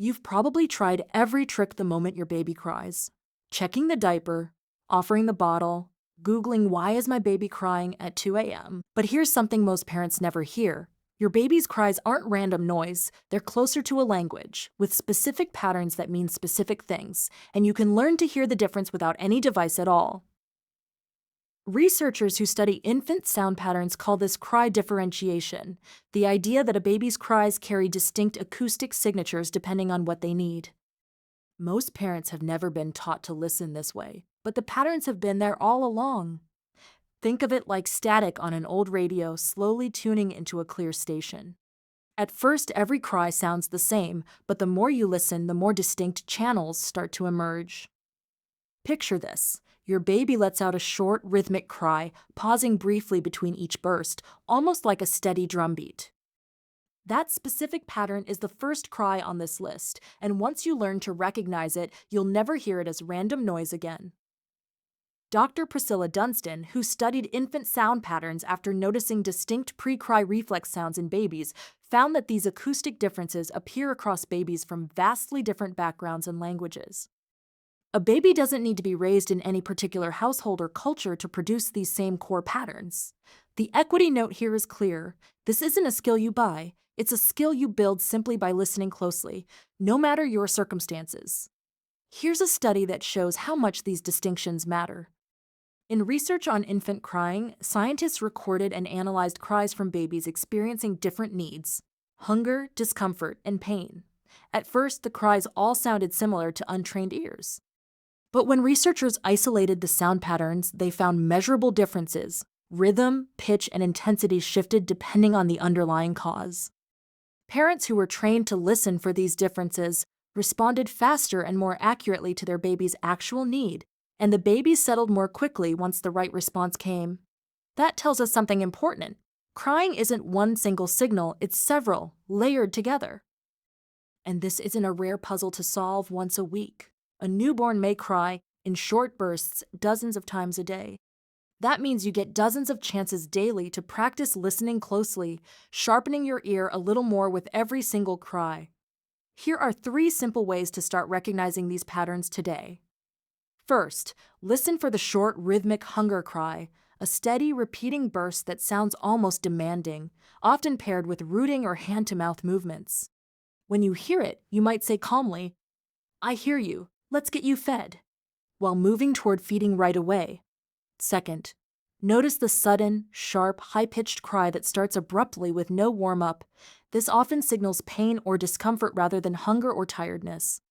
You've probably tried every trick the moment your baby cries. Checking the diaper, offering the bottle, Googling why is my baby crying at 2 a.m. But here's something most parents never hear. Your baby's cries aren't random noise, they're closer to a language, with specific patterns that mean specific things, and you can learn to hear the difference without any device at all. Researchers who study infant sound patterns call this cry differentiation, the idea that a baby's cries carry distinct acoustic signatures depending on what they need. Most parents have never been taught to listen this way, but the patterns have been there all along. Think of it like static on an old radio slowly tuning into a clear station. At first, every cry sounds the same, but the more you listen, the more distinct channels start to emerge. Picture this. Your baby lets out a short, rhythmic cry, pausing briefly between each burst, almost like a steady drumbeat. That specific pattern is the first cry on this list, and once you learn to recognize it, you'll never hear it as random noise again. Dr. Priscilla Dunstan, who studied infant sound patterns after noticing distinct pre-cry reflex sounds in babies, found that these acoustic differences appear across babies from vastly different backgrounds and languages. A baby doesn't need to be raised in any particular household or culture to produce these same core patterns. The equity note here is clear. This isn't a skill you buy, it's a skill you build simply by listening closely, no matter your circumstances. Here's a study that shows how much these distinctions matter. In research on infant crying, scientists recorded and analyzed cries from babies experiencing different needs: hunger, discomfort, and pain. At first, the cries all sounded similar to untrained ears. But when researchers isolated the sound patterns, they found measurable differences. Rhythm, pitch, and intensity shifted depending on the underlying cause. Parents who were trained to listen for these differences responded faster and more accurately to their baby's actual need, and the baby settled more quickly once the right response came. That tells us something important. Crying isn't one single signal, it's several, layered together. And this isn't a rare puzzle to solve once a week. A newborn may cry in short bursts dozens of times a day. That means you get dozens of chances daily to practice listening closely, sharpening your ear a little more with every single cry. Here are 3 simple ways to start recognizing these patterns today. First, listen for the short, rhythmic hunger cry, a steady, repeating burst that sounds almost demanding, often paired with rooting or hand-to-mouth movements. When you hear it, you might say calmly, "I hear you, let's get you fed," while moving toward feeding right away. Second, notice the sudden, sharp, high-pitched cry that starts abruptly with no warm-up. This often signals pain or discomfort rather than hunger or tiredness.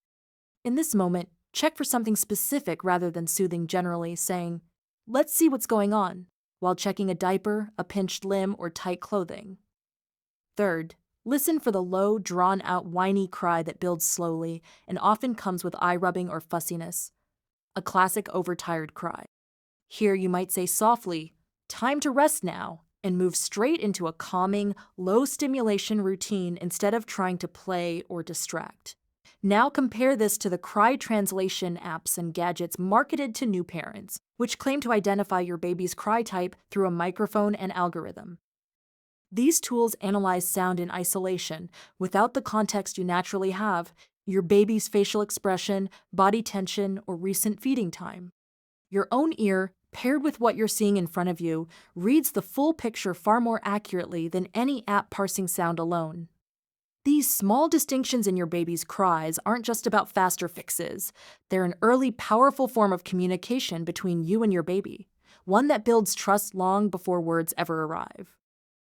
In this moment, check for something specific rather than soothing generally, saying, "Let's see what's going on," while checking a diaper, a pinched limb, or tight clothing. Third, listen for the low, drawn-out, whiny cry that builds slowly and often comes with eye-rubbing or fussiness, a classic overtired cry. Here you might say softly, "Time to rest now," and move straight into a calming, low-stimulation routine instead of trying to play or distract. Now compare this to the cry translation apps and gadgets marketed to new parents, which claim to identify your baby's cry type through a microphone and algorithm. These tools analyze sound in isolation, without the context you naturally have, your baby's facial expression, body tension, or recent feeding time. Your own ear, paired with what you're seeing in front of you, reads the full picture far more accurately than any app parsing sound alone. These small distinctions in your baby's cries aren't just about faster fixes. They're an early, powerful form of communication between you and your baby, one that builds trust long before words ever arrive.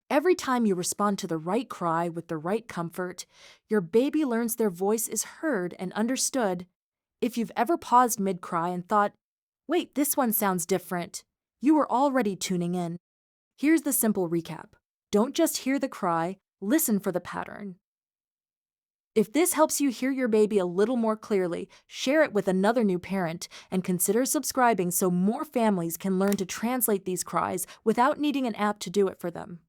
Every time you respond to the right cry with the right comfort, your baby learns their voice is heard and understood. If you've ever paused mid-cry and thought, "Wait, this one sounds different," you were already tuning in. Here's the simple recap. Don't just hear the cry, listen for the pattern. If this helps you hear your baby a little more clearly, share it with another new parent and consider subscribing so more families can learn to translate these cries without needing an app to do it for them.